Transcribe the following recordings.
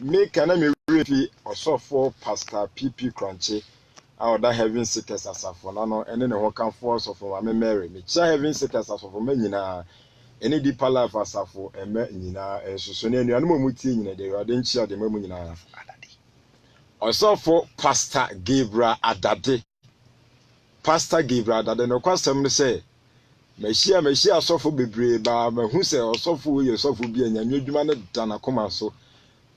me kana me refi osofo Pastor PP Crunchy our that having sickness asafo na no ene ne ho kanfo osofo ma me Mary me cha having sickness asafo ma nyina ene deeper life asafo ema nyina ensoso ne anuanu mamuti nyina de Awurade nchia de mamu nyina adade osofo Pastor Gabriel Adade Pastor Gabriel Adade no kwasem ne say mehia asofo bebre ba mahu se osofo ye osofo bi anyame adwuma ne dana koma so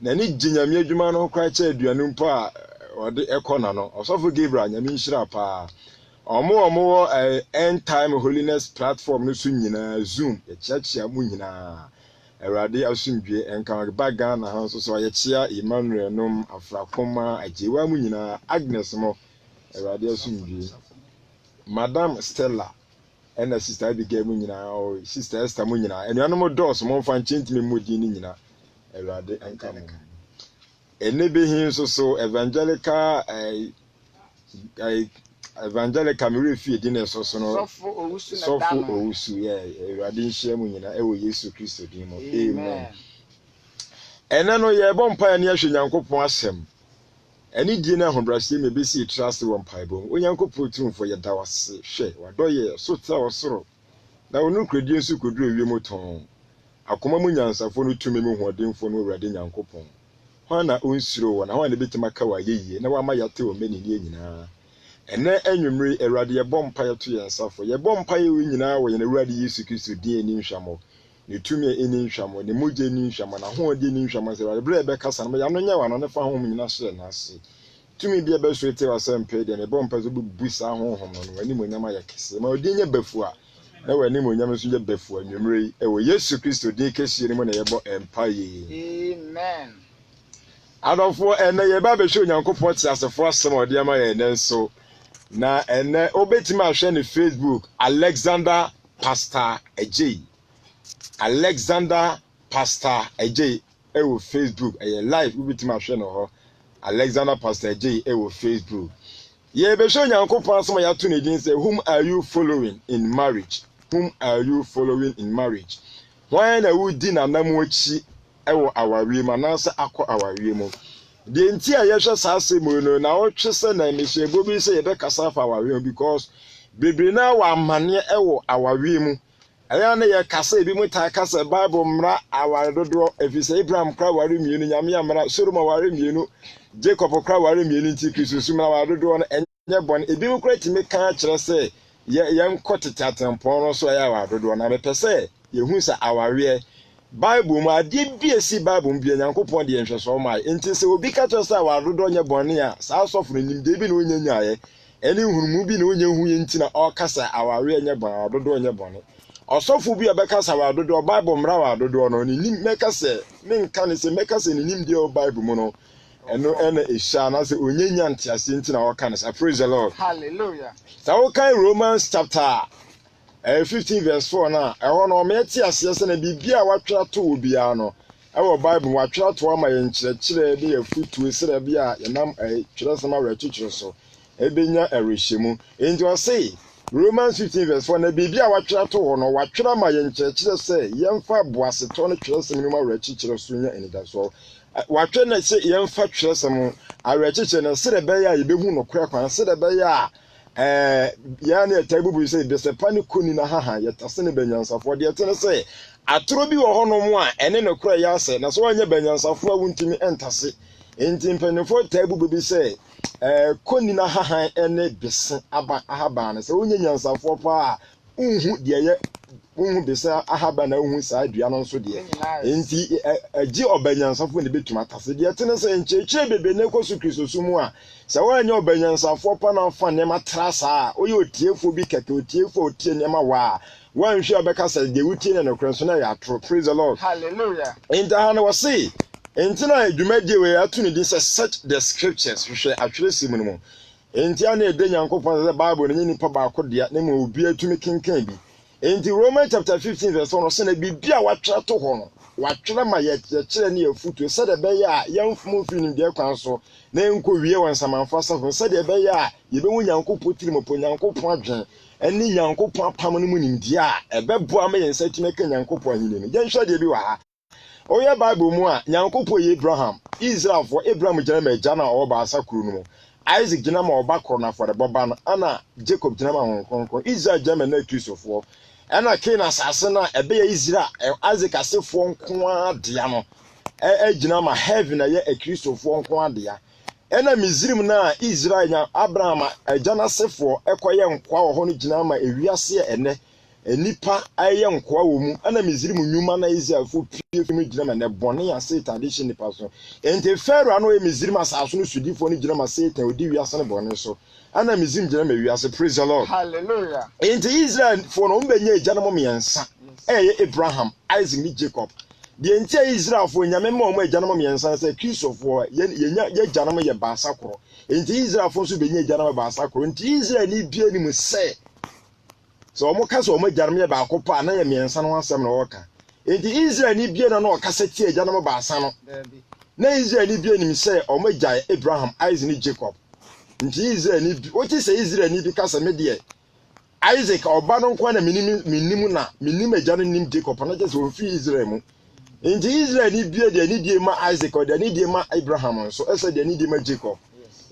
na ni ginyame adwuma no kwa cha aduanu mpo a ode ekona no osofo Gabriel anyame nhira pa omo end time holiness platform no so nyina Zoom ye chiachia mu nyina Awurade asumdwe enka baga na ha so ye chia Emmanuel nom afrakoma ajewa mu nyina Agnes mo Awurade asumdwe Madam Stella and sister Abigail mu nyina o sister Esther mu nyina enuanom dos mo mfa nchentime modi ni nyina Awurade enka mo enebe hin so evangelical evangelical me refi di na so no sofo owusu Awurade nhia mu nyina ewo Yesu Kristo din mo amen ene no ye bo mpa ne ahwe Nyankopon asem eni die na hobrase me besi trust wo mpa bo Onyankopon tumfo ye dawase hwe wadoye so ta osoro na onu kredi nsu koduru wiem ton akoma mu nyansafo no tumi mu hodenfo no Awurade Nyankopon hwana onsiro wo na hwana betima ka wa yeye na wa ma yate o meni ni nyina ene enwumri Awurade ye bom paye to yensafo ye bom paye wo nyina wo ye na Awurade Yesu Kristo din ani nhwamo ne tumi ani nhwamo ne moje ni nhwamo na hoode ni nhwamo se Awurade bre be kasa na ya no nya wa no ne fa ho nyina hye na ase tumi bia be so ete wa sempe de ne bom paye so busa ho ho no ani mo nyama ya kese ma odi nya bafu a na wa ani mo nyama so ye bafu anwumri e wo Yesu Kristo din kese ni mo na ye bo empaye amen adofo ene ye ba be hwe Onyankopon ti asefo asem ode ama ye ne so na ene obetima ahwe ne Facebook Alexander Pastor Ejay Alexander Pastor Ejay ewo Facebook live obetima ahwe no ho Alexander Pastor Ejay ewo Facebook ye be hwe Onyankopon asem ya to ne din say whom are you following in marriage whom are you following in marriage why na wudi na namuochi ewo awawie manase akọ awawie mu de nti a yehwe saase mu no na otwese na emehebo bi se yebe kasa fa awawie because bebre na wa amane ewo awawie mu aya na ye kasa ebi mu ta kasa Bible mra aware dodo efise Abraham kra ware mienu nyame amra Solomon ware mienu Jacob kra ware mienu nti Kristo sumra ware dodo no enye bon ebi mu kra timi kan kire se ye nkotete atempon no so ya ware dodo na bepese ye hu sa awawie Bible ma de biesi Bible mbia Nyankopon de nhweso ma enti se obi ka to sa wa dodo nye bone a sa sofo nim de bi na onya nyaaye eni hunumu bi na onya hu ye nti na o kasa aware nye bon dodo nye bone osofo bi obekasa wa dodo Bible mra wa dodo no ni nim mekase menka ne se mekase ni nim de o Bible mu no eno ene ehia na se onya nya ntiase nti na o kana sa praise the Lord hallelujah sa o kan Romans chapter 15 verse 4 na eho no me ti asese na bibia watwa to obia no ewo Bible watwa to ama ye nkyerɛkyerɛ de afutu esere bia yenam kyerɛsema wɛkyerɛ so ebenya erehyimu enti o say Romans 15 verse 4 na bibia watwa to ho no watwa ama ye nkyerɛkyerɛ sɛ yemfa boaseto no kyerɛsem no ma wɛkyerɛ so nya enidaso watwa na sɛ yemfa kyerɛsem awɛkyerɛ na sere bɛya yebehu no kora kwan sere bɛya ya na tabubu say be sepani koni na haha yetase ne banyansafo de yete ne say atoro bi wo hono mu a ene ne kura ya ase na so wanya banyansafo a wuntimi entase enti mpanifo tabubu bi say koni na haha ene bese aba ahaba na say wonya nyansafo pa a unhu de ye unhu bese ahaba na unhu sa adua no so de enti agi obanyansafo ne betuma atase de yete ne say ncheche bebe ne kosu Kristo sumu a se wanya obanyansafo pa na fa ne matrasa oye otiefo bi keke otiefo otie ne ma wa wanhwe obeka se de wutie ne no krenso na ya tro praise the Lord hallelujah enta ha na wo say enti na adwumadie we atu ne din se search the scriptures hwe atweresi mu no enti ana ede Nyankopon se Bible ne nipa ba akodia na mu obi atumi kenkan bi enti Romans chapter 15 verse 1 se na bibia watwa to ho no watwere ma ye kyerɛ ne afutu sɛ de bɛyɛ a yɛmfom fi nim de kwan so na enko wie wɔn samanfo asafo sɛ de bɛyɛ a yɛbɛwu Nyankopon tirimopo Nyankopon adwen ɛne Nyankopon apam no mu nimdeɛ a ɛbɛboa ma yɛn nsatumi ka Nyankopon ahini no yɛnhwɛ de bi wɔ ha Oya Bible mu a Nyankopɔ ye Abraham, Israel for Abraham gyina ma agya na ɔba asa kuru no mu. Isaac gyina ma ɔba koro na for the bɔba no, ana Jacob gyina ma honkonkon. Israel gyina ma na Kristofoɔ. Ɛna Cain asase na ɛbɛyɛ Israel, Isaac asefoɔ nko adea no. Gyina ma heaven na yɛ Kristofoɔ nko adea. Ɛna Misrim na Israel nya Abraham agya na asefoɔ ɛkɔyɛ nkwa wɔ hɔ no gyina ma ewiase ɛnɛ. Enipa ayɛ nkwa wɔ mu ana Misrim nnwuma na Israelfo pie fim gyina ma ne bɔne ya Satan de hye nipa so ente Pharaoh no Misrim asase no sudifo no gyina ma Satan odi wiase ne bɔne so ana Misrim gyina ma wiase. Praise the Lord. Hallelujah. Ente Israel fo no mbenye agya no mmiɛnsa ɛyɛ Abraham, Isaac ne Jacob. De ente Israelfo nyame ma ɔmo agya no mmiɛnsa sɛ Kristofo yenya agya no yɛ baasa koro. Ente Israelfo nso benye agya no baasa koro. Ente Israel ni bie ni mu sɛ so omo kasa omo jarme ba akopa na ye miensa no asem na woka enti Israel ni bie na no kasa tie agya no baasa no na Israel ni bie ni se omo gya Abraham, Isaac ni Jacob. Enti Israel ni o ti se Israel ni bi kasa me de Isaac oba no nko na minim agya no nim Jacob na je se o fi Israel mu. Enti Israel ni bie de ni die ma Isaac o de ni die ma Abraham so ese de ni die ma Jacob.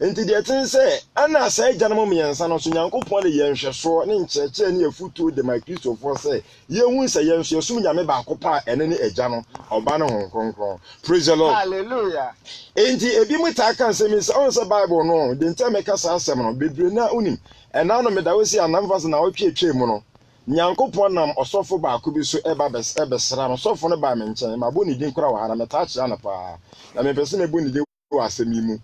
Enti de tin say ana say agya no miensa no so Nyankopon de yenhweso ne nkyerɛkyerɛ ne afutu de ma Kristofo say yehu say yenhwe sum nyame ba akopa ene ne agya no oba no honkonkron. Praise the Lord. Hallelujah. Enti ebi mu ta kan say me say on say Bible no de nta me kasa asɛm no bebre na unim ɛna no me da we say anamfa na wotwetwe mu no Nyankopon nam osofo ba ko bi so ebesra no sofo no ba me nkyɛn ma bo ni din kora wa ara meta kyerɛ na pa na me pese me bo ni din wa asɛm yi mu.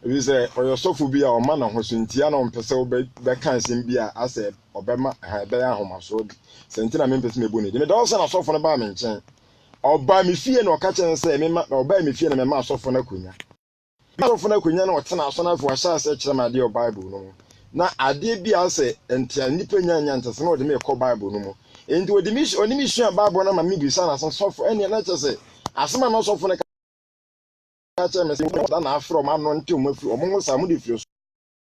Ebi sɛ ɔyɛ sɔfo bi a ɔma na ho so ntia na ɔmpɛ sɛ wobɛka nsɛm bi a asɛ ɔbɛma ɛbɛyɛ ahomaso bi sɛ nti na mempɛ sɛ mebu ne de meda wo sɛ na sɔfo no baa me nkyɛn ɔba me fie na ɔka kyɛn sɛ ɔbaa me fie na mema sɔfo no akonya sɔfo no akonya na ɔtena aso no afo ahyɛ asɛ kyerɛ me adeɛ Bible no mu na adeɛ bi a sɛ ntia nnipa nya ntɛsɛ na ɔde me kɔ Bible no mu enti ɔde me sua Bible no ma me bisa na sɔfo ɛne na kyerɛ sɛ asɛm a na sɔfo no na afro ma no nti o mafi o mo sa mo de firi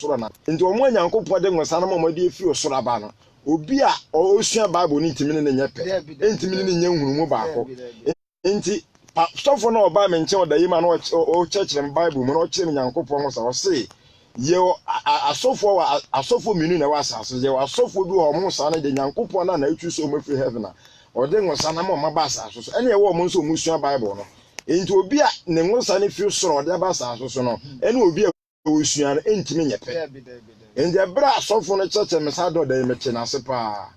soro na nti o mo Nyankopon de ngosa na mo de firi soro aba no obi a o sua Bible ni ntimi ne nya pe ntimi ne nya nhunu mu baako nti sofo na oba me nche odayi ma no o chekere Bible mu no kire Nyankopon ngosa o se ye asofo minu na wasase ye asofo bi o mo sa na de Nyankopon na atwu so mo firi heaven na o de ngosa na mo ma ba asase so ene ye wo mo nso mo sua Bible no enti obi a ne ngosa ne fi soro de ba sa so no ene obi a osua no entimi nyepe enti ebra asofo no cheche me sa do da meche na se pa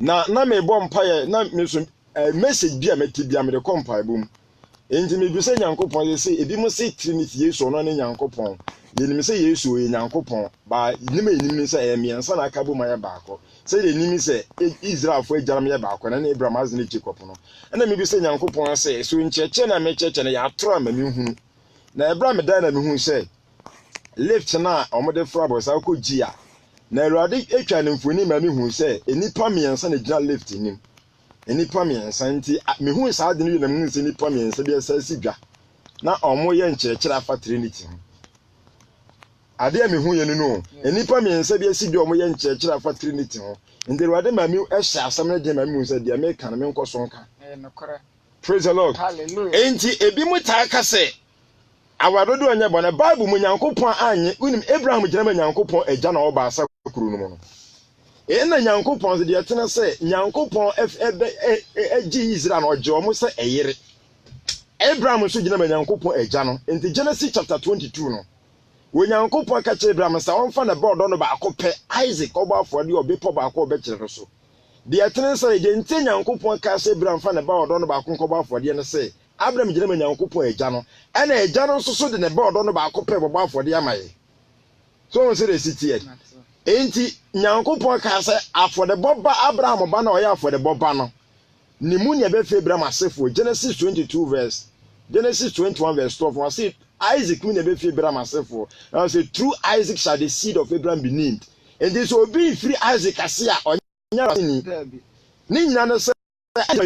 na me bo mpaye na me so message bi a meti bi a me de kompa bum enti me bi se Nyankopon ye se ebi mo se Trinity Yesu no ne Nyankopon ye ni me se Yesu ye Nyankopon ba ni me se miensa na aka bo ma ya baako se de ni me se Israel fo agyaram ya baako na Abraham az ne Jacob no na me bi se Nyankopon se so ncheche na me cheche na ya tro ama me hunu na Abraham da na me hunu se lift na omode frabo sa ko gia na Awurade etwa ne mfoni ma me hunu se enipa miensa na gina lift nim enipa miensa nti me hunu sa de no na me hunu se enipa miensa bi asa sidwa na omo ye nkyerɛkyerɛ afa Trinity ho ade me hu ye no enipa miensa bi asi bi omo ye nkyerɛkyerɛ afa Trinity ho nti Awurade ma mi ɛhyɛ asɛm na de ma mi hu sɛ de America na me nkɔ so nka praise the Lord. Hallelujah. Enti ebi mu ta ka sɛ awadodo anya bɔ na Bible mu Nyankopon anye unim Abraham gyina ma Nyankopon agya na ɔba asa kuru no mu no na Nyankopon se de yɛtena sɛ Nyankopon agye Israel na ɔgye ɔmo sɛ ɛyere Abraham nso gyina ma Nyankopon agya no enti Genesis chapter 22 no wo Nyankopon ka kyerɛ Abraham sɛ ɔmfa na bɔɔdɔ no baako pɛ Isaac ɔbɔ afɔde ɔbepɔ baako ɔbɛkyerɛ so de yɛtena sɛ de nti Nyankopon ka sɛ Abraham fa na bɔɔdɔ no baako nkɔbɔ afɔde ne sɛ Abraham gyina ma Nyankopon agya no ɛna agya no nso so de ne bɔɔdɔ no baako pɛ bɔbɔ afɔde ama ye so on se de sitie enti Nyankopon ka sɛ afɔdebɔ ba Abraham ba na ɔyɛ afɔdebɔ ba no ne mu ne bɛfɛ Abraham asefo Genesis 22 verse Genesis 21 verse 12 was say Isaac mu ne bɛfɛ Abraham asefo now say through Isaac shall the seed of Abraham be named and this will be free Isaac ase a ɔnya ni nyina no sɛ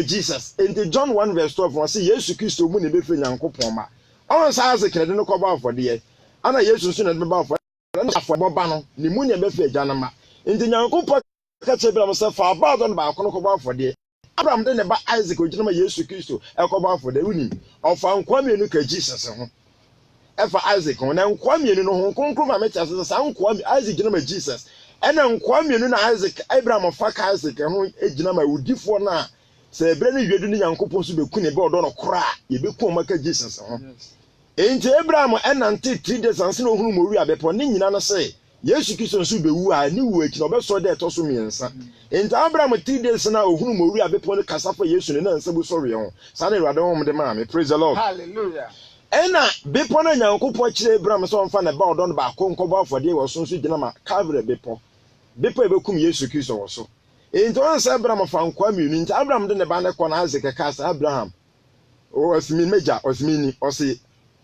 Jesus and John 1 verse 12 was say Yesu Kristo mu ne bɛfɛ Nyankopon ma ɔn sa Isaac ne de no kɔba afɔde ana Yesu nso ne de bɛba afɔde na afɔbɔ ba no ne mu ne bɛfɛ agya no ma nti Nyankopon ka kyerɛ Abraham sɛ fa ba do no ba akɔ no kɔba afɔde Abraham de ne ba Isaac ogyina ma Yesu Kristo ekọba for the unim ofa nkwa mienu ka Jesus ho efa Isaac ho na nkwa mienu no ho konkrom ma meti asese sa nkwa Isaac gyina ma Jesus ena nkwa mienu na Isaac Abraham fa ka Isaac ho egyina ma udifo na se ebre ne hwedu ne Yankopon so beku ne be odo no kora ye beku maka Jesus ho enti Abraham enante 3 days anse no hunu mo wi abepo ne nyina no se Yesu Kristo nso bewu a ni wu eki no be so de to so miensa enti Abraham 3 days na ohunu mo wi abepo ne kasa fa Yesu ne na nsa bu so re ho sa na Awurade ho de ma me praise the Lord hallelujah ena bepo na Yankopon kire Abraham so mfa na ba odo no ba ko nkobo afode wo so nso gina ma Calvary bepo ebekum Yesu Kristo wo so enti on sa Abraham fa nkwa mienu enti Abraham de ne ba ne ko na Isaac kasa Abraham o asimi meja osimi o se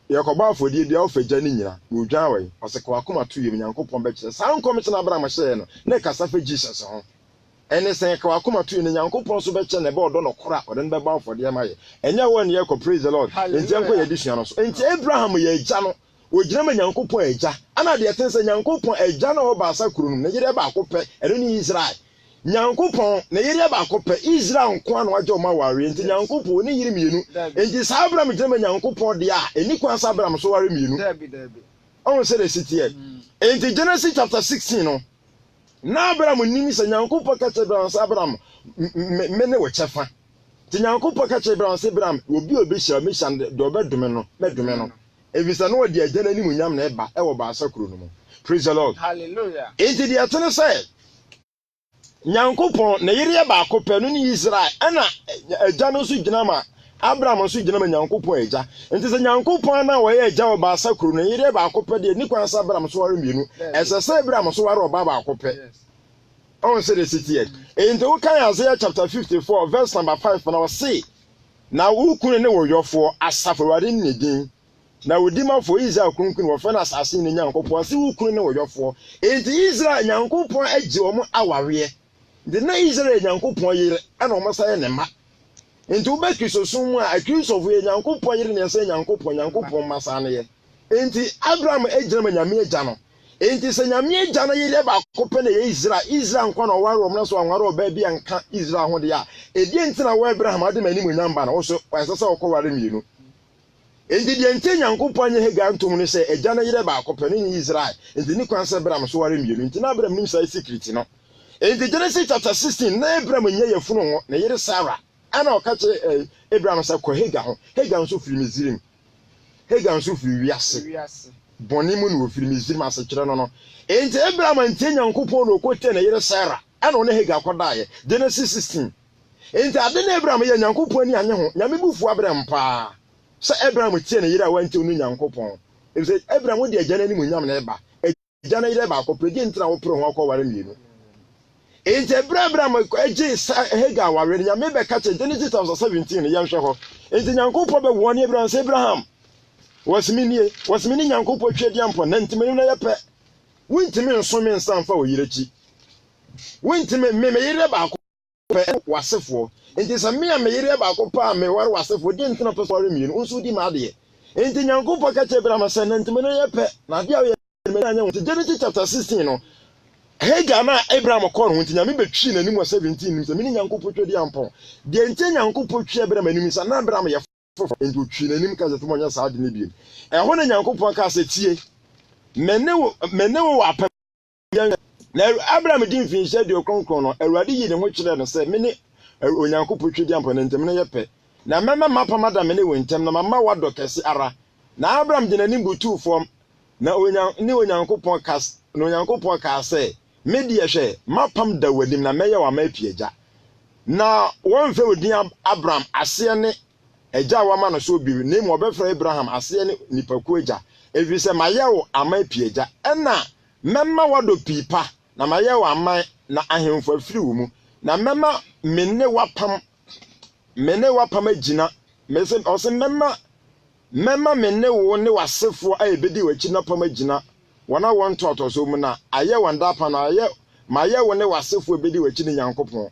Yakoba afodie dia ofagya ni nyina odwan we oseka akoma to yem Nyankopon be kire san komite na Abraham hye no na kasa fa Jesus ho ene sen ka akoma to yem Nyankopon so be kire ne be odo no kora odo no be ba afodie ma ye enya won ye ko praise the Lord enti enko ye disua no so enti Abraham ye agya no ogina ma Nyankopon agya ana de etense Nyankopon agya na o ba asa kurunum na yire ba akopɛ eno ni Israel Nyankopon na yiri ba akopɛ Israel nko an waje o ma ware enti Nyankopon ni yiri mienu enti sa Abraham gyina Nyankopon de a eni kwan sa Abraham so ware mienu on say the city enti Genesis chapter 16 no na Abraham nimi sa Nyankopon ka che Abraham me ne wo chefa ti Nyankopon ka che Abraham obi hira me shan de obedome no medome no evisa no de agya na nimu nyam na eba e wo ba asa kuro no praise the Lord hallelujah enti de atene say Nyankopon na yiri ba akopɛ no ni Israel ana agya no so gyina ma Abraham so gyina ma Nyankopon agya enti se Nyankopon na wo ye agya wo ba asa kuro no yiri ba akopɛ de ni kwan sa Abraham so ware mienu ese se Abraham so ware oba ba akopɛ on say the city enti wo kan Isaiah chapter 54 verse number 5 na wo say na wo kunu ne wo yofo asafo ware ni din na wodima for Israel kunkun wo fa na asase ni Nyankopon se wo kunu ne wo yofo enti Israel Nyankopon agye wo mo aware de na Israel Nyankopon yire ana omasa ne ma enti wo ba Kristosom a Kristo fo Nyankopon yire ne se Nyankopon masa ne ye enti Abraham ejira ma nyame agya no enti se nyame agya no yire ba kopɛ na ye Israel nko na ware omna so anware oba bi anka Israel ho de ya edi enti na wo Abraham ade mani mu nyamba na wo so wa sese wo kɔware mienu enti de enti Nyankopon nye hega ntom ne se agya no yire ba kopɛ ne Israel enti ni kwan se Abraham so ware mienu enti na Abraham nim sai secret no enti Genesis chapter 16 na Abraham nye yefunu ho na yire Sarah ana okache Abraham sa ko hega ho hega nso firi Misrim hega nso firi wiase boni mu no firi Misrim asakire no enti Abraham antie Nyankopon no kote na yire Sarah ana one hega kodaye Genesis 16 enti ade na Abraham ye Nyankopon ni anye ho nyame bufu Abraham pa sa Abraham tie na yire wanti onu Nyankopon enti Abraham wo de agya ni mu nyam na eba agya na yire ba ko predi enti na wo pro ho akɔware mienu enti Abraham agye hega ware nyame be ka che Genesis 17 yam hwe ho enti Nyankopon be wo ne Abraham se Abraham wasmini Nyankopon twedi ampo na ntimi na yepe wintimi nso me nsanfa wo yirechi wintimi me yire ba ko pe wasefo enti se me yire ba ko pa me ware wasefo di ntina pe so ware mienu nso di ma de enti Nyankopon ka che Abraham se na ntimi na yepe na dia ye me anya wo Genesis chapter 16 no hega na Abraham kɔ no nti nyame betwi nanim wa 17 nim se mini Nyankopon twedi ampon de enti Nyankopon twi Abraham anim sa na Abraham ye fofo enti otwi nanim ka se to monya sa de ne bi ɛho na Nyankopon ka se tie menewo apam na Abraham din fin hye de okronkron no Awurade yi ne ho kyerɛ no se mini Onyankopon twedi ampon na ntem ne yɛpɛ na mema mapam ada mene wo ntem na mama wadɔ kɛse ara na Abraham de nanim butu fom na Onyankopon ka se medi ehwe mapam da wadim na meye wa mapiaja na won fe odin Abraham ase ne eja wa ma no so bi ne mo obefra Abraham ase ne nipaku eja evi se maye wo amapiaja ena memma wado pipa na maye wo aman na ahemfo afiri wo mu na memma menne wapam agina mese ose memma menne wo ne wasefo a ebedi wachi na pam agina wana won toto so mu na aye wanda pa na aye maye wo ne wasefo ebedi wachi ne Nyankopon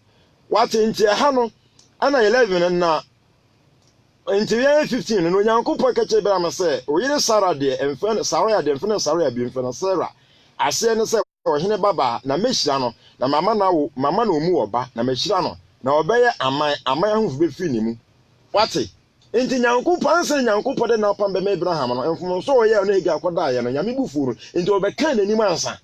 wate nti ha no ana 11 na nti 15 no Nyankopon ka che bra ma se o yire Sarah de emfa Sarah de emfa Sarah bi emfa na Sarah ase ne se ohene baba na mehira no na mama na omu oba na mehira no na obeye aman ahufo be fi ni mu wate enti nyankopon san nyankopon de na pam be Abraham no enfom so oye no Hagar akoda ye no nyame bufuru enti obeka na nim ansa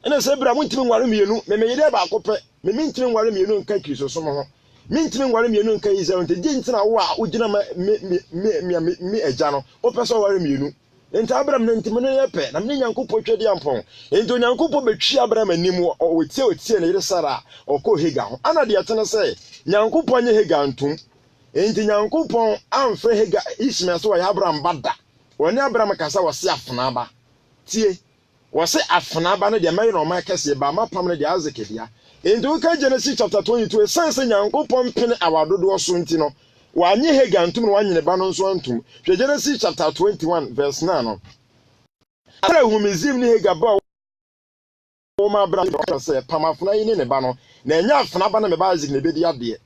ene se bra muntimi nware mienu me yede ba akope me ntimi nware mienu nka Kristo so mo ho me ntimi nware mienu nka Israel enti di ntina wo a ugina me eja no opese nware mienu enti Abraham na ntimi no yepe na me nyankopon twede ampon enti nyankopon betwi Abraham anim otie na yire Sara okọ Hagar ho ana de yetene se nyankopon nye Hagar ntum enti nyankopon amfre Hagar Ishmael so ya Abraham bada woni Abraham kasa wose afena ba tie wose afena ba no de mayi no ma kase ba ma pam no de azekedia enti wo ka Genesis chapter 22 sense nyankopon pene awadodo so nti no wanye Hagar ntum no wanyene ba no nso antum hwe Genesis chapter 21 verse 9 no ara humizim ni Hagar ba wo ma Abraham say pam afena yi ne ba no na enya afena ba na me ba Isaac na bedi ade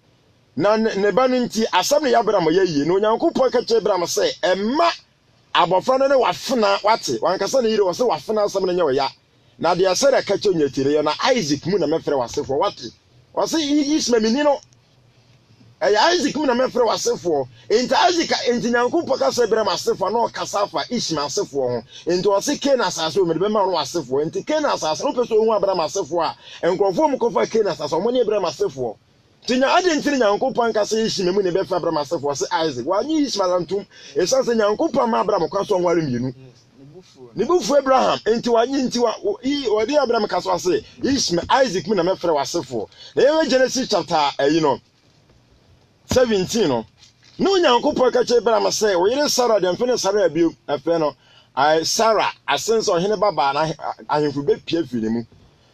na ne ba no nti asam ne Abraham ye no nyankopon ka che Abraham say emma abofra no ne wafena wate wankasa ne yire wose wafena asam ne nya ya na de asere ka che nyatire na Isaac mu na mefre wasefo wate wose Ishmael mini no Isaac mu na mefre wasefo enti Isaac enti nyankopon ka say Abraham asefo na okasafa Ishmael asefo ho enti wose Kenan asase o me be ma no wasefo enti Kenan asase no peso hu Abraham asefo a enkrofo mu kofa Kenan asase o mo ne Abraham asefo tinya ade ntiri nyankopon ka say Ishmael mu ne be fa Abraham asefo wose Isaac wanyi Ishmael antum esanse nyankopon ma Abraham kwa so nware mienu ni bufu Abraham enti wanyi enti wodi Abraham ka so ase Ishmael Isaac mu na mefre wasefo na yewe Genesis chapter 17 no nyankopon ka che Abraham say wo yire Sarah de mfene Sarah bio afa no Sarah asense ohene baba na ahemfu be pie firi mu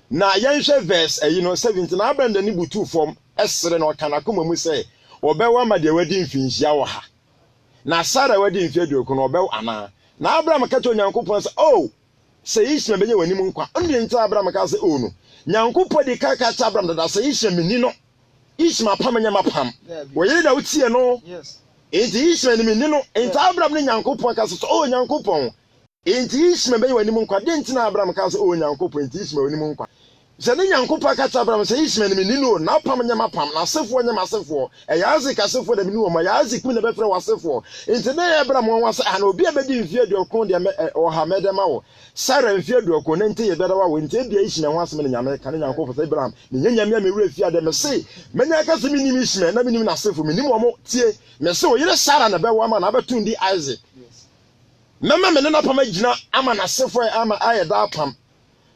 na yenhwe verse 17 na Abraham de ni butu form esere na okana koma mu say obewa ma de wadi mfinhia wo ha na Sarah wadi mfieduoko na obew ana na Abraham ka cho nyankopon say oh say Ishmael benye wani mu nkwa ndi nta Abraham ka say oh no nyankopon de ka cha Abraham da say Ishmael mini no Ishmael pam nya mapam wo yire da utie no yes enti Ishmael mini no enti Abraham ne nyankopon ka say oh nyankopon enti Ishmael benye wani mu nkwa de nti na Abraham ka say oh nyankopon enti Ishmael wani mu nkwa Zane nyankopon ka cha Abraham say Ishmael mini no na pam nya mapam na sefo nya masefo Isaac asefo da mini wo ma Isaac mu na befre wasefo enti na Abraham won wasa ana obi abedi mfie duokon de oha medema wo Sarah mfie duokon na enti ye beda wa enti bia Ishmael ho asem ne nyame ka ne nyankopon say Abraham ne nyame me wura fie ade me say menya ka se mini Ishmael na mini na sefo mini wo mo tie me say o yire Sarah na be wa ma na betundi Isaac mema me na pam agina ama na sefo ama ayeda pam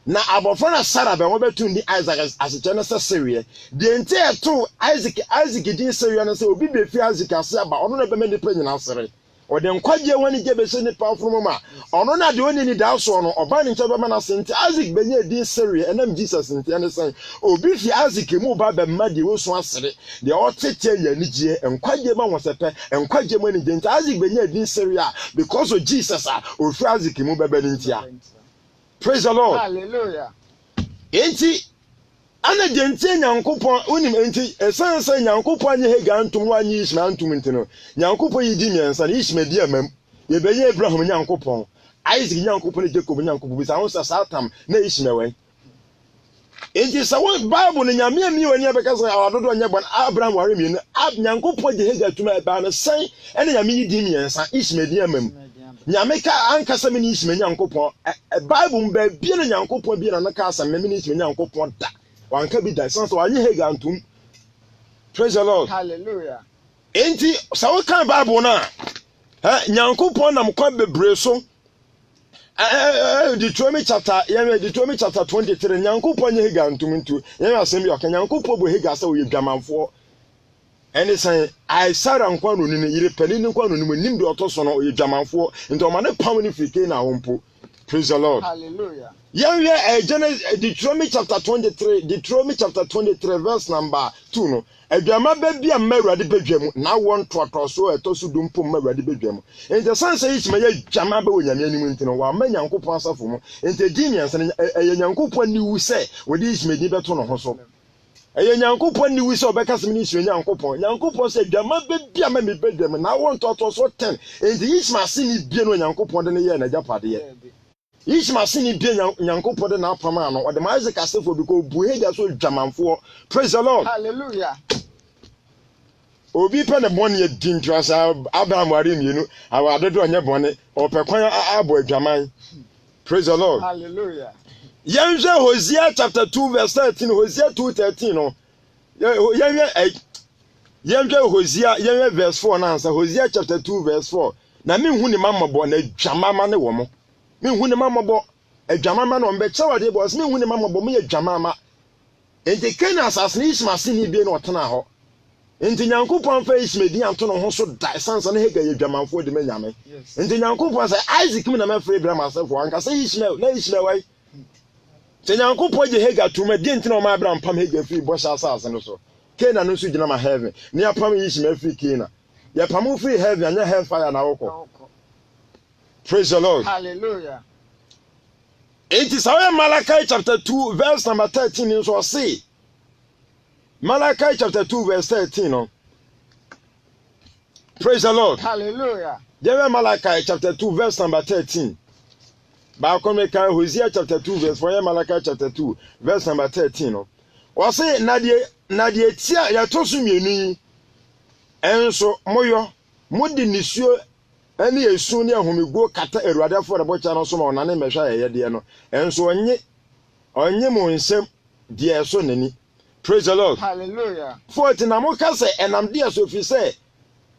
na abofra na Sarah be wo betundi Isaac aseche na se serie de enti eto Isaac din serie na se obi be fi Isaac ase aba ono na be me nipa nyina sere o de nkwaje wani je be se nipa afro ma ono na de oni ni da so no oba ni nche be ma na senti Isaac benye din serie enam Jesus nti ene sen obi fi Isaac mu ba be ma de wo so asere de o tete ya ni je nkwaje ma wosepe nkwaje ma ni je nti Isaac benye din serie because of Jesus o fi Isaac mu be be ni ntia. Praise the Lord. Hallelujah. Enti ana jenti nyankopon unim enti esanse nyankopon anye Hagar antum wanye Ishmael antum ntino nyankopon yidi miensa na Ishmael di amam ye benye Abraham nyankopon Isaac nyankopon Jacob nyankopon bisa won satam na Ishmael wen enti sawo Bible ne nyame mi wani abeka so awadodo nya bon Abraham ware mi no nyankopon je Hagar tuma ba na san ene nyame yidi miensa Ishmael di amam nyame ka ankasa me ni Ishmael nyankopon Bible mba bia na nyankopon bia na ka asa me ni Ishmael nyankopon da wanka bi da so anye Hagar antum. Praise the Lord. Hallelujah. Enti sawo kan Bible na nyankopon nam kwa bebre so Deuteronomy chapter 23 nyankopon anye Hagar antum ntu yen asem bi oka nyankopon bo Hagar sa wo yedwamanfo ene say I Sarah nkwa no ni yire pani ni nkwa no ni nim de otoso no yedwamanfo nti o ma ne pam ni fike na hompo. Praise the Lord. Hallelujah. Deuteronomy chapter 23 verse number 2 no adwama ba bia mawurade badwam na won toto so etoso dumpo mawurade badwam enti sanse Ishmael ya dwama ba wonyame anim ntino wa ma nyankopon asafo mo enti di mianse nyankopon ni wu se wodi Ishmael di beto no ho so nyankopon ni wu se obeka se ni Ishmael nyankopon se dwama ba bia ma me badwam na won toto so 10 enti Ishmael se ni bie no nyankopon de ne ye na japade ye Ishmael sini bie nyankopon de na apama no o de Isaac asefo bi ko bu Hagar so dwamanfo. Praise the Lord. Hallelujah. obi pe ne bone ye dintu asa Abraham ware mienu awadodo onye bone opekwan abo adwaman. Praise the Lord. Hallelujah. Yenje Hosea chapter 2 verse 13. Hosea 2:13 no. Yenje Hosea yenje verse 4 na answer. Hosea chapter 2 verse 4. Na me hu ni mamabo na adwamama ne wo mo. Me hu ni mamabo adwamama no mbe chawade boss me hu ni mamabo me adwamama. Enti Kana asase ni Isma sini bie na otena ho. Enti Nyankopɔn fa Isma di anto no ho so dai sansa na hega yadwamanfo de manyame. Enti Nyankopɔn sa Isaac mi na mafre Abraham asefo anka say Ismael na Ismael wai. Enti Nyankopɔn je hega tuma di enti na ma Abraham pam hega fi bo sha asase no so. Kana no so gina ma heaven. Ni apam Ismael fi Kana. Ya pam fi heaven anya hellfire na wokɔ. Praise the Lord. Hallelujah. It is our Malachi chapter 2 verse number 13 in so say. Malachi chapter 2 verse 13 no. Praise the Lord. Hallelujah. There Malachi chapter 2 verse number 13. Ba come kan Hosea chapter 2 verse 4 Malachi chapter 2 verse number 13 no. O say na de tia ya tosu mienu yi. Enso moyo modi nisuo ani esu ne ahomego kata Awurade afọ rebocha no so ma onane mehwa yeye de no enso onye mo nsem de eso nani. Praise the Lord. Hallelujah. 14 na mo ka se enam de eso fi se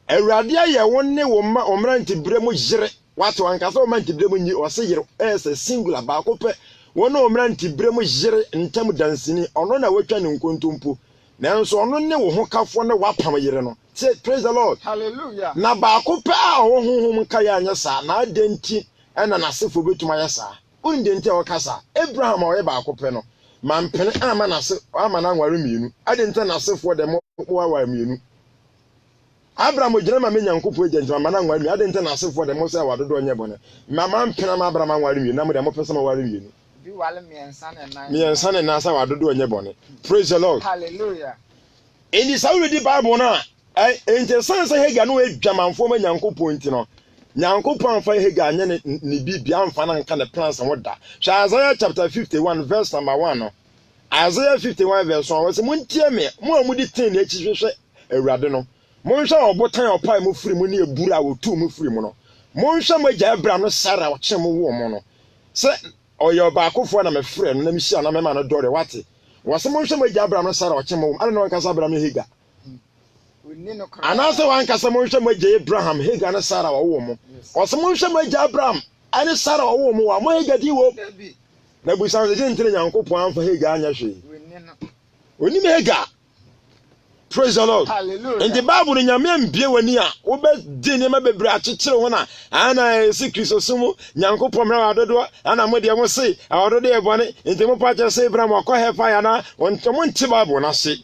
Awurade aye wonne wo ma omra ntibire mo yire wato anka se wo ma ntibire mo nyi o se yire se singular ba ko pe wona omra ntibire mo yire ntam dansini ono na watwa ne nkontompo nanso ono ne wo ho kafo ne wapam yire no. Say praise the Lord. Hallelujah. Na ba ko pe a wo honhom kaya anya sa na adenti ena na sefo betuma ya sa undenti o kasa Abraham o ye ba ko pe no mampene ama na se ama na nware mienu adenti na sefo de mo wa mienu Abraham ogina ma menyankopo agenti ama na nware mienu adenti na sefo de mo se wadodo onye bone ma mampene ma Abraham nware mienu na mo de mo pese ma ware mienu bi wale miensa ne na sa wadodo onye bone. Praise the Lord. Hallelujah. In the Saudi Bible na ente sanse hega no adwamanfo ma nyankopon nti no nyankopon fa hega anya ne bibia amfa na nka ne plans ho da. Isaiah chapter 51 verse number 1 no. Isaiah 51 verse 1 was muntie me mo amudi tin na ekihwehwe Awurade no. Monhwa obotan opai mo firi mo ne eburu a wotu mo firi mo no. Monhwa magya Abraham no Sarah wo kyem wo mo no. Se oyo ba akofo na me frɛ no na mi hia na me ma no dɔre wate. Wase monhwa magya Abraham no Sarah wo kyem wo. Ade no nka sa Abraham hega. Anase wan kasa monhwe magya Abraham hega na Sarah wo mo. Wase monhwe magya Abraham ane Sarah wo mo wa mo hega di wo. Na busan se ntire Nyankopon amfa hega anya hwe. Oni me hega. Praise the Lord. Hallelujah. In the Bible ni nyame mbie wani a wo be di ne ma bebre akekere ho na ana si Kristo sumu Nyankopon mra wadodo ana mo de mo se awadodo e bone enti mo pa che se Abraham akọ hefa ya na wontomo nti Bible na se.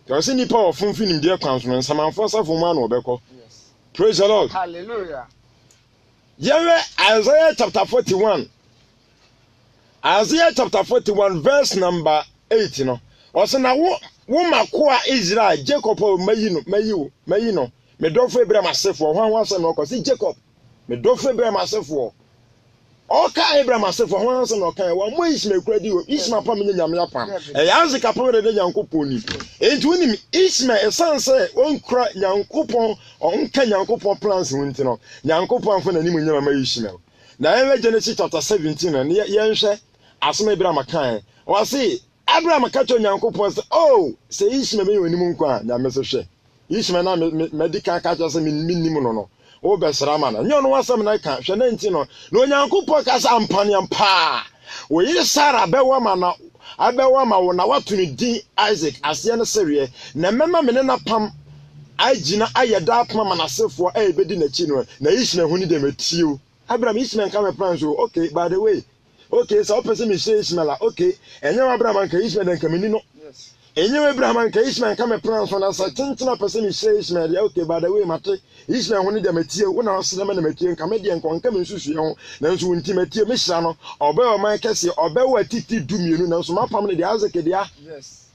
Because any power of funfin in comes when some unfortunate for man or beko. Praise the Lord. Hallelujah. Isaiah chapter 41. Isaiah chapter 41, verse number 8. You know, also now, woman kwa Israel, Jacob, Mayino, me do for Abraham myself for one was no cause Jacob, me do for Abraham myself for. Oka Abraham myself for one was no kind one more is me credit, Isma Pamina Yamiapan, a Yazika Pamela de Yankoponi. And when him Isma, a son say, one cry Yankopon or uncan Yankopon plans wintino, Yankopon for the name of Ishmael. Now, Genesis chapter 17, and Yansha, as me Abraham Akan, or say, Abraham catch on Yankopon say, oh, say Ishmael, you any moonqua, Yamesa. Ishmael medical catchers and minimum. O Besramana, no one was some like Shanentino, no Yankopon cas ampanian pa. We Sarah Bewamana, Abewama, when I want to D Isaac as Yana Serie, Namema Menena Pam. I Gina Ayada Pam and self for a bed in a chino, Naishna who need them at you. Abraham Ishmael come a plan so okay, by the way. Okay, so person is Ishmael, okay, and you Abraham and Ishmael and Camino. Yes. And you Abraham and Ishmael come a plan for us, a 10 person is Ishmael, okay, by the way, Mate, Ishmael who need them at you, when I was the man and comedian can come in Susion, then to intimate you, Mishano, or Bell my Cassie, or Bell Titi Doom, now, so my family, the Azakedia. Yes.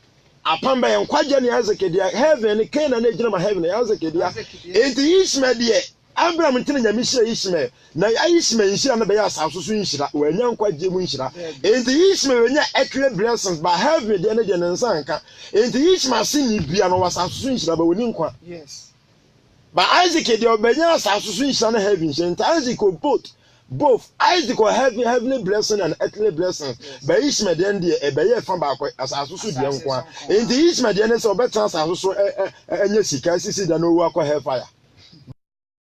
Upon by and quite Jenny Azakedia, heaven, Canaan, heaven, Azakedia, and the Ishmael, Abraham ntina nyame hyira Ishmael na Ishmael nhyira na bɛyɛ asase so nhyira wanya nkwagye mu nhyira enti Ishmael wanya earthly blessings but heaven de na de nsa nka enti Ishmael se ni bia no wasase so nhyira ba woni nkwa Yes. But Isaac de obenya asase so nhyira na heaven nhyira enti Isaac both Isaac will have heavenly blessing and earthly blessings but Ishmael de ebeye fa ba akwa asase so de nkwa enti Ishmael de ne se obetran asase so enya sika sisi da no wa akwa hellfire.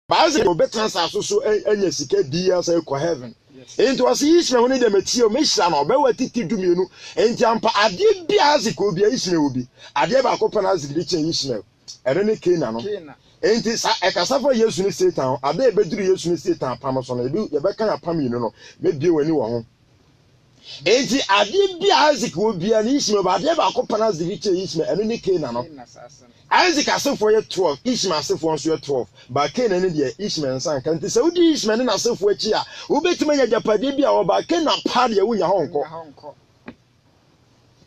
Bazi go better asase so enya sika dia say ko heaven. Enti was Ishmael woni de metio me hira na obewa titi dumienu enti ampa ade bia aziko bia Ishmael obi ade ba ko pana aziko de chen Ishmael ere ne Kena no enti sa ekasa for Yesu ni Satan ade ebeduru Yesu ni Satan pam so no ebi ye beka ya pam yinu no mebie wani wo ho enti ade bia aziko bia ni Ishmael ba ade ba ko pana aziko de chen Ishmael ere ne Kena no Isaac asefo ye 12 Ishmael asefo nso ye 12 ba Kena ne de Ishmael nsan kan ti se udi Ishmael na asefo achi a wo betima nya japade bia wo ba Kena pa de wunya honko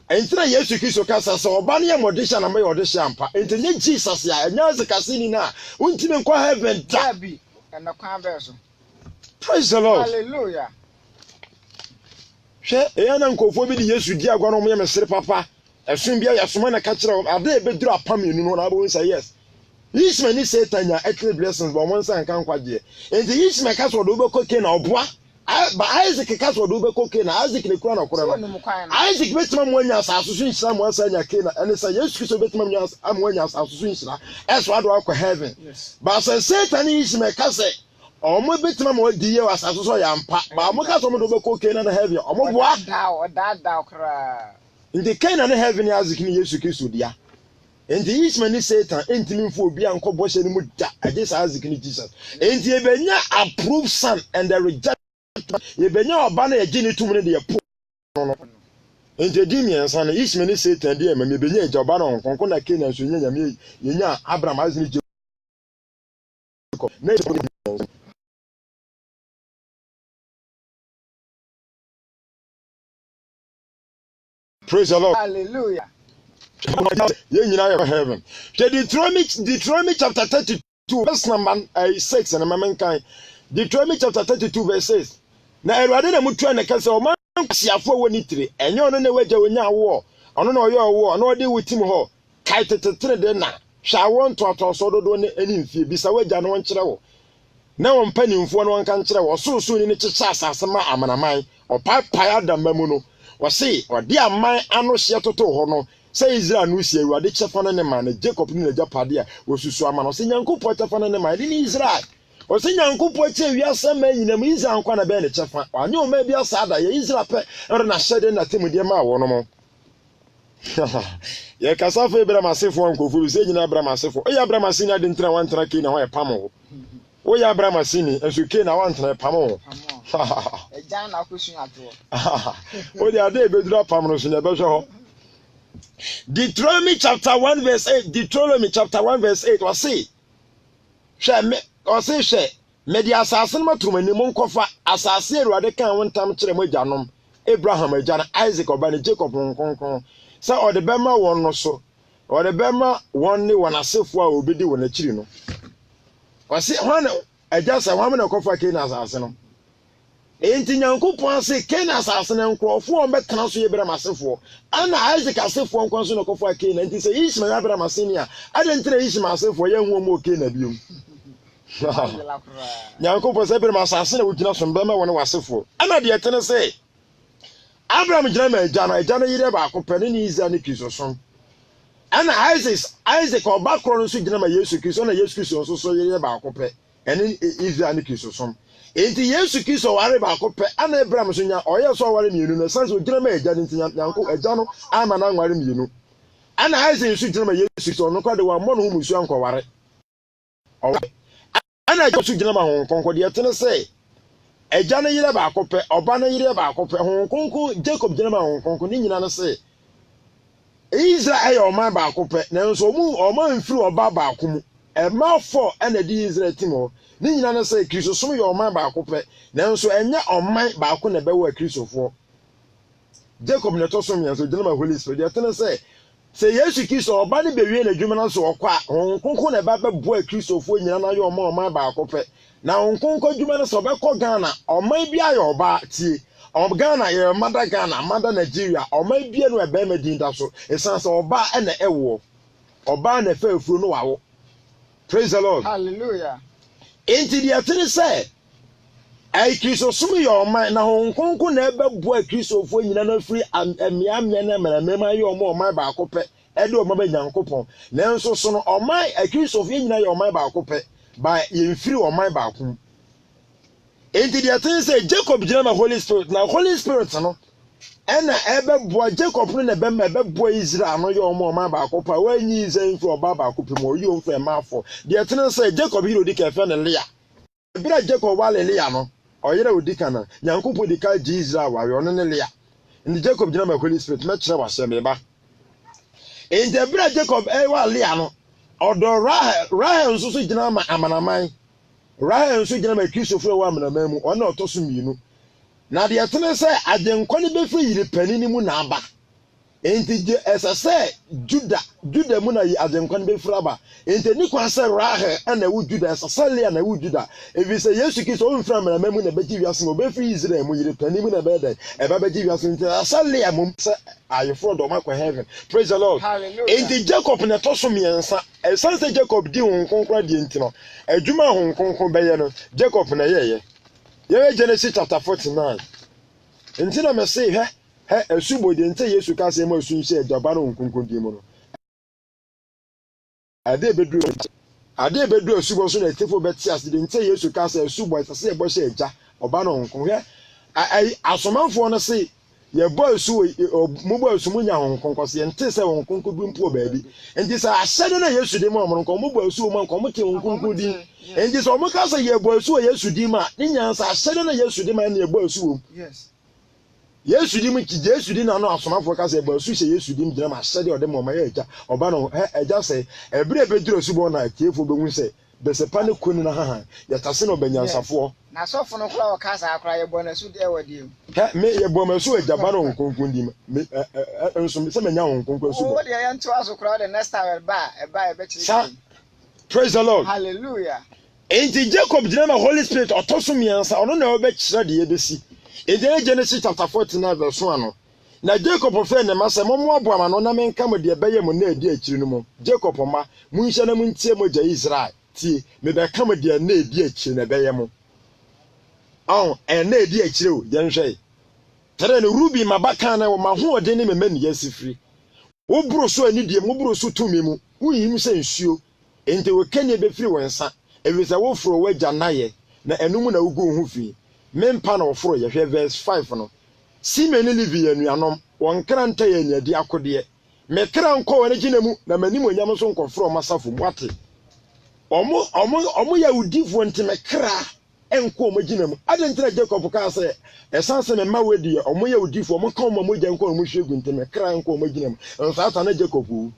entra Yesu Kristo kasa se oba ne ye modisha na me odisha ampa enti nye Jesus ya enya zekase ni na untime nkwa heaven da bi na kwa be so. Praise the Lord. Hallelujah. Hwe eya na nkofo bi de Yesu di agwa no mo ye mesere papa esun bia yasoma na ka kire ade ebeduru apam enu no na abo say yes Ishmael ni Satan ya earthly blessings but one san kan kwaje enti Ishmael ka so do be koke na oboa ba Isaac ka so do be koke na Isaac ne kura na kura no Isaac betima mo anya asaso so nhyira mo asa anya Kena ene say Yesu Kristo betima mo anya asaso so nhyira eso ado akọ heaven but say Satan ni Ishmael ka say omo betima mo di ye asaso so ya mpa ba mo ka so mo do be koke na heaven omo boa da kra Indi Kena ne heaven Isaac ni Yesu Kristo dia. Indi Ishmael ni Satan entimi mfo obi anko boshe ni mu da against Isaac ni Jesus. Indi ebenya approved son and the reject ebenya oba na egi ni tum ne de po no. Indi di mi ensa na Ishmael ni Satan dia ma ebenya eja oba na nkonko na Kena so nya nyame yenya Abraham Isaac ni Jacob. Na Praise the Lord. Hallelujah. Ye nyina ye heaven. Deuteronomy chapter 32 verse number 6 and menkan. Deuteronomy chapter 32 verse 6. Na Erade na mutua na kase o man kwasiafo woni tire. Enye ono na waja wonya wo. Ono na oye owo, ono de wutim ho. Kai tetetere de na. Hwa wo ntoto so dodo ne ani mfie bisa waja no nkyere wo. Na wo mpanimfo no nka nkyere wo. So ni kyecha asase ma amanaman. Opapai adamamu no. Wasi odi aman ano hye toto ho no say Israel no sie Awurade chefa no ne man na Jacob ni na japade a wosusu ama no say Nyankopɔ chefa no ne man ni Israel o say Nyankopɔ che wiase ma nyinam Israel nkwa na be ne chefa anye o ma bia sa da ye Israel pe ere na hyede na temudie ma wo no mo ye kasafa Abraham asefo nkofo bi say nyina Abraham asefo o ya Abraham asini ade ntra wantra ke na ho e pam ho o ya Abraham asini enso ke na wantra pam ho Ejan na akusun ato. O de ade ebedura pam no so nya be hwe ho Deuteronomy chapter 1 verse 8 Deuteronomy chapter 1 verse 8 was say hwe me di asase no matromani mo nkofa asase Awurade kan wontam kire mo ajanom Abraham ajana Isaac obane Jacob nkonkon say o de bema won no so o de bema won ne won asefo a obedi won akiri no was say hwan ajasa hwan na kofa Kena asase no enti Nyankopɔn ase Kena asase ne nkrofo on betena so Abraham asefo ana Isaac asefo nkon so no kofa Kena enti say Ishmael Abraham aseni a adentre Ishmael asefo ye hu mo Kena biom Nyankopɔn se Abraham asase na wugina so mbema won wasefo ana de etene say Abraham gina ma agya no yire ba akopɛ ne Israel ne Kristo ana Isaac oba kro no so gina ma Yesu Kristo na Yesu Kristo so yire ba akopɛ ene Israel ne Kristo enti Yesu Kristo ware ba akopɛ ana Abraham so nya oye so ware mienu na sanse ogina ma agya nti Nyanko agya no ama na nware mienu ana Isaac so gina ma Yesu Kristo no kwade wa mmɔ no hu musu anko ware ana Yesu gina ma hon konko de etene say agya no yire ba akopɛ oba no yire ba akopɛ hon konko Jacob gina ma hon konko ni nyina no say Israel ayo man ba akopɛ na nso o man mfiri oba ba akomu ema for ana di Israel timo ni nyina no say Kristo som yo man ba akopɛ na nso enye oman ba akona be wa Kristofo Jacob ne to som yanso gina ma Holy Spirit de etene say se Yesu Kristo oba ne bewie na dwuma na so okwa honkonko na ba beboa Kristofo nyina na ye oman ba akopɛ na honkonko dwuma na so obekɔ Ghana oman bi aye oba tie Ghana ye mada Ghana mada Nigeria oman bi no ebe medin da so esan se oba na ewo oba na fa afuro no wawo. Praise the Lord. Hallelujah. Enti dia tene se ai Kristo sum ye oman na honkonko na ebeboa Kristofo nyina na free amiamia na mema ye oman ba akopɛ ede oman ba Nyankopɔn nanso so no oman Kristofo nyina ye oman ba akopɛ ba ye mfiri oman ba akom. Enti dia tene se Jacob gina ma Holy Spirit na Holy Spirit no ena ebeboa Jacob no na ebeboa Israel no ye oman ba akopɛ wanyi Israel mfiri oba ba akopɛ mo yi omfɛ maafo dia tene se Jacob hiro di ka fe ne Leah bira Jacob wale Leah no oyere odika na Nyankopɔn dika ji Israel wa yo no ne Leah ndi Jacob gina ma Holy Spirit me kire wa se me ba enti bira Jacob wa Leah no odo Rahel nso so gina ma amanaman Rahel nso gina ma Kristofo wa amanaman mu ona otoso mienu na de etene se agenkwa ne befi yire panini mu na aba enti je esase Juda mu na yi agenkwa ne befi aba enti ni kwa se Rahel ana wu Juda esase Leah na wu Juda evi se Yesu Kristo o mfra amanaman mu na beji wiase no befi Israel mu yire panini mu na beda eba beji wiase enti esase Leah mu se ayefo do makwa heaven. Praise the Lord. Enti Jacob na toso miensa esanse Jacob di honkonkra di enti no adwuma honkonkon beye no Jacob na yeye Genesis chapter 49 enti na me say esubo de enti Yesu ka se ma sunse ejaba no honkonkon di mu no ade bedu esubo so na tefo beti ase de enti Yesu ka se esubo se ebo se eja oba no honkon asomanfo no say ye boy su mo boy su munya honkonko se ente se honkonko bi mpo baabi enti se ahyede na Yesu di mo omronko mo boy su mo nko mo te honkonko di enti se o mo ka se ye boy su Yesu di ma ni nyansa ahyede na Yesu di ma na ye boy su Yes. Yesu di mu ki Yesu di na no asomafo ka se boy su se Yesu di mgyina ma ahyede o de mo ma ye eja oba no eja se ebire beduro su bo na tiefo be hu se besepa ne kunu na hahan ya tase no banyansafo na sofo no kura o kasa akura ye bo na su de wadi me ye bo ma su ejaba no honkonkon di me enso se menya honkonkon su bo o de ye nto aso kura the next time e be chiri. Praise the Lord. Hallelujah. Enti Jacob gina ma Holy Spirit otoso miensa ono na obe kire de ye besi enti Genesis chapter 49 verse 1 no na Jacob fe ne masa mo abo ama no na menka mo de beye mo na edi akiri no mo Jacob ma munhye na muntie mo ja Israel tie me be ka mo de na edi akiri na beye mo na edi akiri o ye nhwe tere no Ruby mabaka na wo ma ho ode ne memani yasifiri wo buro so ani die mo buro so tumi mu wo yim se nsuo enti wo kanye be firi wonsa ebisa wo furo waja naye na enum na ugu hu fi mempa na wo furo ye hwe verse 5 no si meni livi anuanom won kranta ye nyadi akode me kra nko wona gina mu na manim onyam so nko furo masafo mwate omo ya udifo ntime kra enko omo gina mu adentra Jacob ka se esanse me ma wedi omo ya udifo omo ka omo moja nko omo hwegu ntime kra enko omo gina mu nsata na Jacob.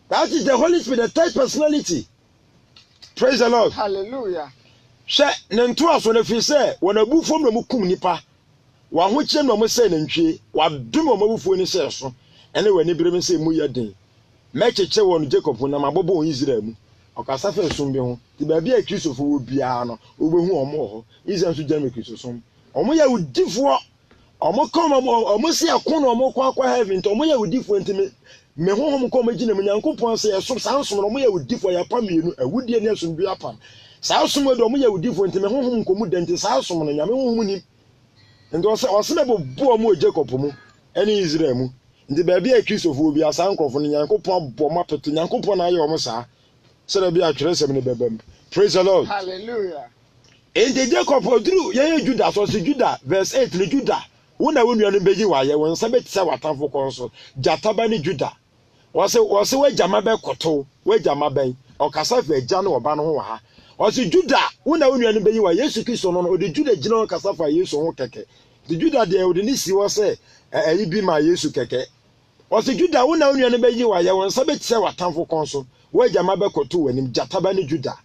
That is the Holy Spirit, the third personality. Praise the Lord. Hallelujah. She nento aso na fi se wona bufom na mukum nipa wa ho kire na mo se na ntwe wa dum o mabufuo ni se so ene wani birem se mu yadin mecheche won Jacob na mabobo on Israel mu okasa fe sum bi ho ti ba bia Kristofo wo bia no obehu omo ho Israel so jame Kristosum omo ya udifo omo kom omo se akon na omo kwa heaven to omo ya udifo ntime me honhom ko magina mu Nyankopɔn se yeso sansom no omo ya udifo ya pamienu awudie ne asum bi apam sansom do omo ya udifo ntime honhom ko mu dente sansom no nyame honhom ni ndo oseme bo omo Jacob mu ene Israel mu ndi ba bia Kristofo bi asankrofo no Nyankopɔn bo mapeto Nyankopɔn na aye omo saa se da bia atweresem ne bebam. Praise the Lord. Hallelujah. Ende Jacob oduru ye Judah so se Judah verse 8 ne Judah wona wonu anu beji wa ye won sa betisa watanfo konso jataba ne Judah wose wajama be koto wajama ben okasa fe agya no oba no ho wa ha wose Judah wona wonu anu beji wa Yesu Kristo no odi Judah gina okasa fa Yesu ho keke the Judah de odi ni si wose ayi bi ma Yesu keke wose Judah wona wonu anu beji wa ye won sa betisa watanfo konso wajama be koto wanim jataba ne Judah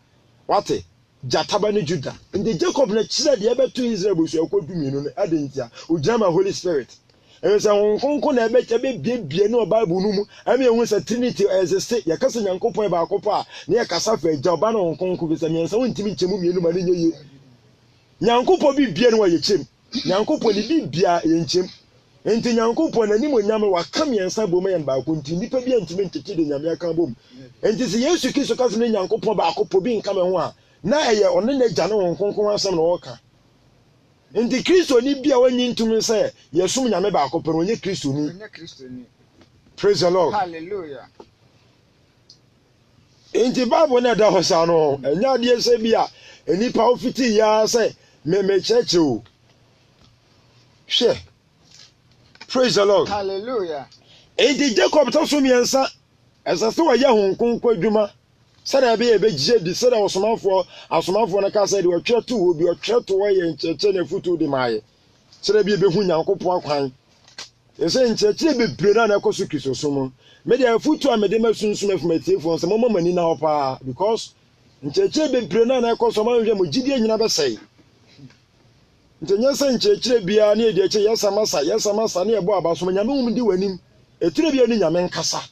wate jataba ne Judah ndi Jacob na kire de ebeto Israel bosu akodu mienu no adentia ojama Holy Spirit e say won konko na ebe bie no Bible no mu am ye hu say Trinity exist ya kasa Nyankopon ba akopa na ye kasa fa agya oba na won konko bi say mensa won ntimi nchemu mienu ma ne nye Nyankopon bi bie no wa ye chem Nyankopon ni bi bia ye nchem enti Nyankopon na nim onyame wa ka miensa bom ye ba ko nti nipa bi ntimi ntete de nyame aka bom enti se Yesu Kristo kasa ne Nyankopon ba akopo bi nka me ho a na eye one na gya no won konko asem na woka enti Kristo ni bia wanyi ntumi se yesum nyame ba akopo onye Kristo ni praise the Lord hallelujah enti Bible na da ho sa no enya de se bia enipa ofiti ya se me church o hwe praise the Lord hallelujah enti Jacob to so miensa esase wa ya hon konko adwuma sada be gije di sada asomafo na ka say de otwe to obi otwe to ye ncheche na futu de maye sada be hu Nyankopon akwan ese ncheche bebre na ekoso Kristo mo me de futu a me de masunsun afumatiefo nse mo mani na hopa because ncheche bebre na ekoso ma hwe mo gidie nyina be sei ntenyesa ncheche bia na edi eche yesamasa na ebo abaso nyame hum di wanim etire bia ni nyame nkasa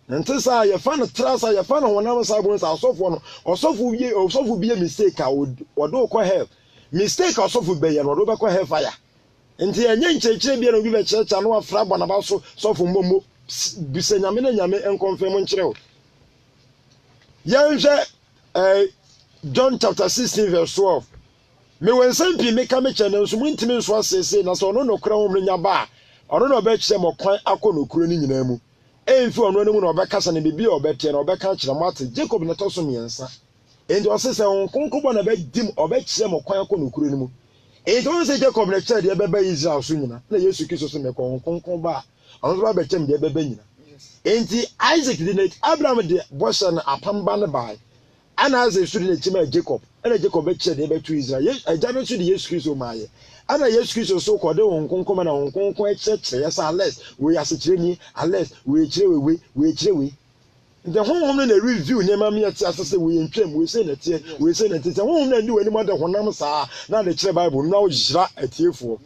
nti sa ye fa no trasa ye fa no wonam sa bon sa osofo no osofo bia mistake a wodo ko help mistake osofo be ye no wodo be ko help fire nti enye nchechire bia no bi be checha no afra bana ba so sofo momo bise nyame na nyame enconfirm nchire ye John chapter 16 verse 12 me wensan pi me ka me chene nso muntimi nso asese na so no kra ho nya ba ono no be kire mo kwan akọ kuro ni nyina mu emfi ono mu no be kasa ne bibi obete na obe ka kire mo ate Jacob na to so miensa endi osese on konko na be dim obe kire mo kwan akọ kuro ni mu endi on se Jacob na kire de be ba Israel so nyina na Yesu Kristo so me konko ba ono ba be chem de be ba nyina endi Isaac de Abraham de bosha na apamba ne bai ana aze su de chima Jacob ana Jacob be kire de be to Israel ajano su de Yesu Kristo maaye ana Yesu Kristo so ko de won konko na won konko e kire yesa less we asekire ni less we kire we kire we the honhom na review nyema me ati asese we ntwam we say na tie honhom na ndi wani mo de honam saa na de kire Bible na wo jira atiefo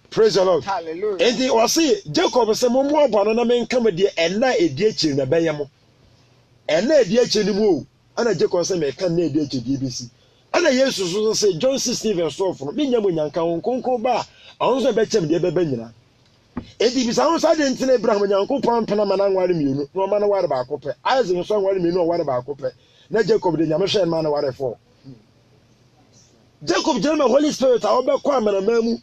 praise the Lord hallelujah enti o say Jacob say mo mo obo na me nka me de ena edi akiri na beye mo ena edi akiri ni mu ana Jacob say me kan na edi akiri di besi ana Yesu so say John 16 verse 12 no bi nyam nyanka won konko ba awon so be chem de bebe nyina edi bi sa won sa de ntine Abraham Nyankopon pena mana nware mienu no ma na ware ba akope Isaac so nware mienu o ware ba akope na Jacob de nyame hwe ma na ware fo Jacob jema Holy Spirit a obekọ amana mamu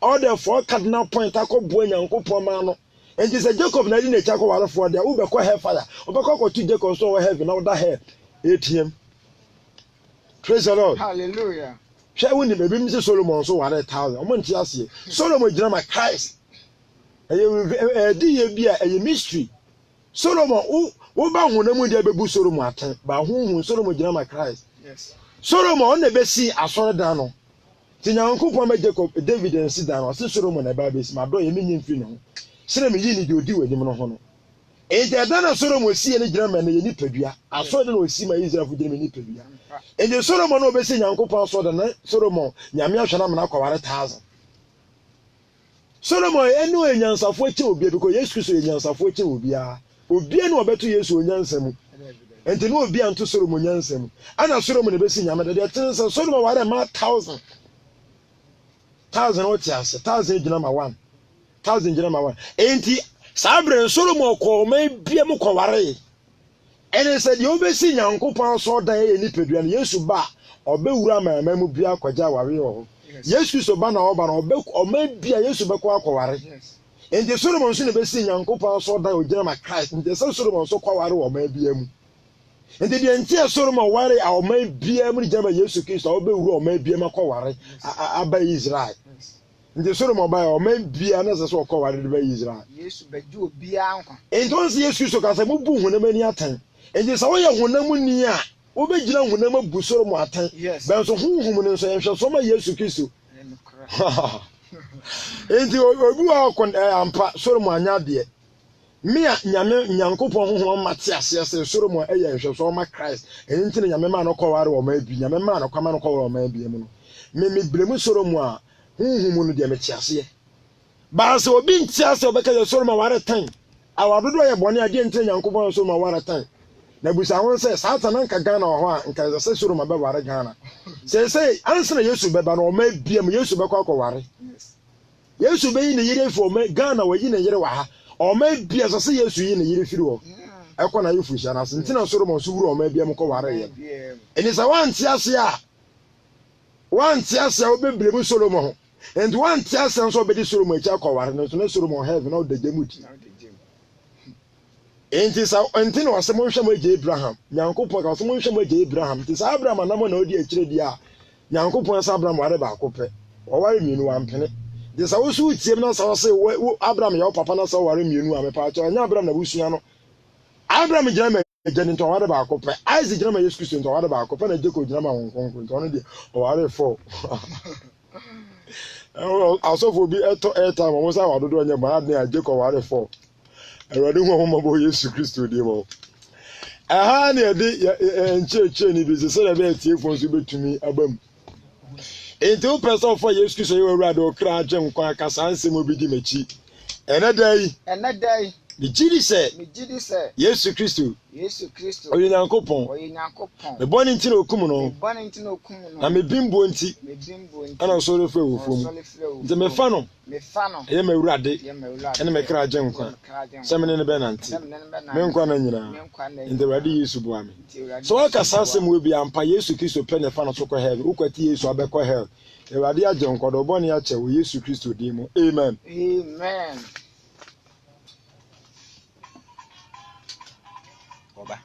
all the four cardinal point akobo Nyankopon ma no enti se Jacob na di na cha ko ware fo de wo bekọ hellfire obekọ ko tu Jacob so heaven na wo da hell ATM praise the Lord hallelujah hwe woni be bi mi Solomon so ware 1000 omo nti ase Solomon jina ma Christ di ye bia a mystery Solomon wo ba honamu dia bebu Solomon atan ba honhun Solomon jina ma Christ yes Solomon na be si asore dan no ti Nyankopon ma Jacob David en si dan no se Solomon na ba be si ma do ye menyi mfi no sire me yi ni de odi wanim no ho no e de dan na Solomon si ne jina ma na ye ni padua asore dan no si ma Israel fu jina me ni padua e de Solomon no be si Nyankopon asore dan na Solomon nyame ahwe na na kware 1000 Solomon enu enyansafo eche obi because Yesu Kristo enyansafo eche obi a obi enu obeto Yesu onyansam enti no obi anto Solomon onyansam ana Solomon be si nyame de tense Solomon ware ma 1000 otiase 1000 gina ma 1000 gina ma 1 enti sabre Solomon ko ma bia mu ko ware ene se de obe si Nyankopon so dan ye ni pedua ne Yesu ba obewura ma mu bia kwaja ware ho Yesu so ba na oba na o bia Yesu be kwa akware ende Solomon so ne be si Nyankopon so dan ogina ma Christ ende Solomon so kware o ma bia mu ende de ntia Solomon ware a o ma bia mu jama Yesu Kristo o be wuru o ma bia ma kware aba Israel ende Solomon ba o ma bia na so kware de ba Israel Yesu be ju obia nkwa ende on si Yesu so ka se mu bu honam ani atan ende sa wo ye honam ni a wo be gina honam abu Solomon atan ba so hunhum ne so yenhwe so ma Yesu Kristo enti obi wa kon ampa Solomon anya de me nyame Nyankopon honhom mate ase se Solomon eye hwe so ma Christ enti nyame ma no kware o ma bi nyame ma no kwama no kware o ma bi mu no me bremu Solomon a honhom no de me te ase Baase obi ntia se obeka ye Solomon ware tan. Awadodo ye bone ade ntia Nyankopɔn Solomon ware tan. Na busa ho se Satan nka Ghana ho a nka se Solomon be ware Ghana. Say answer Yesu beba na o ma biam Yesu be kwa ware. Yesu be yi ne yire fo ma Ghana wa yi ne yire wa ha. O ma bia se Yesu yi ne yire firi wo. Ekọ na yefu hia na sentina Solomon so wuru o ma biam ko ware ye. Eni sa wantia se a obebremu Solomon ho. And one tells us so be Solomon Chakawar, no Solomon heaven out the Jemuti. Ain't this until was some motion with Abraham, Yanko Poka, some motion with Abraham. This Abraham and no one dear Chedia, Yanko Pons Abraham, whatever Cope, or why you know one penny. This also would say, I say, Abraham, your papa, so worry you know I'm a part of Abraham Wusiano. Abraham German. Jenny whatever Cope, Isaac German is Christian to whatever Cope and Jacob German on or other four. Also for be airtime almost I do on your bad near Jacob ware for. I read home about Jesus Christ to them. A honey and church any business celebrate to me abum. Ain't 2 person for Jesus Christ you rather cry jam kwa kasanse mobidi mechi. And a day. The Jidi said, Yesu Christo, Oye Nyankopon, the born into no kumuno, and me bimbo nti, and also the feel from the mefano, Yeme Rade, and me cry jankwa, Salmon in the Benanti, Menkwana, in the Radi Subuami. So I can Sansem will be Ampa Yesu Christo pen the fan of Soko Heaven, Ukati Yesu Abeko Hell, the Radia Janko, the Boniacha, Yesu Christo Demo. Amen. Amen. Oba.